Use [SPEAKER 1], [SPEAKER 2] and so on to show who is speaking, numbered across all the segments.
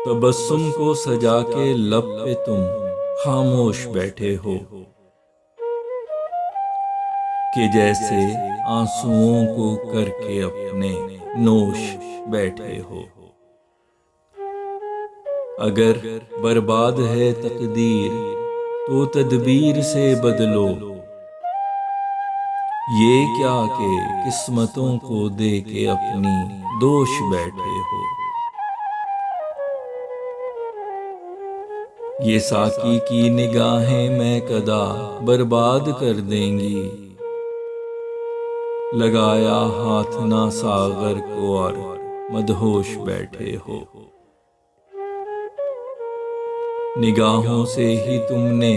[SPEAKER 1] तबस्सुम को सजा के लब पे तुम खामोश बैठे हो कि जैसे आंसुओं को करके अपने नोश बैठे हो। अगर बर्बाद है तकदीर तो तदबीर से बदलो, ये क्या के किस्मतों को दे के अपनी दोष बैठे हो। ये साकी की निगाहें मैं कदा बर्बाद कर देंगी, लगाया हाथ ना सागर को और मदहोश बैठे हो। निगाहों से ही तुमने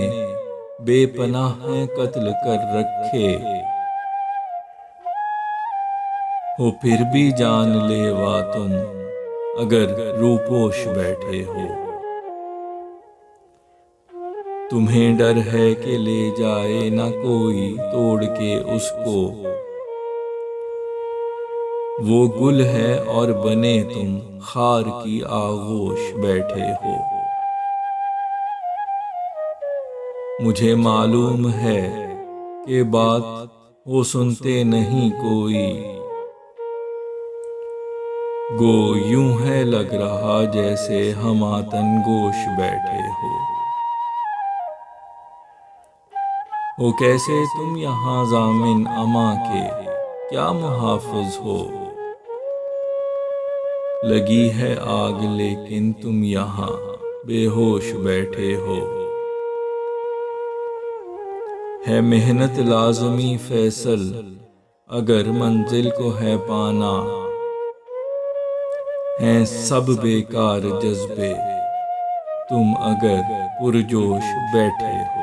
[SPEAKER 1] बेपनाह कत्ल कर रखे हो, फिर भी जान लेवा तुम अगर रूपोश बैठे हो। तुम्हें डर है कि ले जाए ना कोई तोड़ के उसको, वो गुल है और बने तुम खार की आगोश बैठे हो। मुझे मालूम है कि बात वो सुनते नहीं कोई, गो यूं है लग रहा जैसे हम आतन गोश बैठे हो कैसे तुम यहाँ जामिन अमा के क्या मुहाफिज हो। लगी है आग लेकिन तुम यहाँ बेहोश बैठे हो। है मेहनत लाज़मी फैसल अगर मंजिल को है पाना, हैं सब बेकार जज्बे तुम अगर पुरजोश बैठे हो।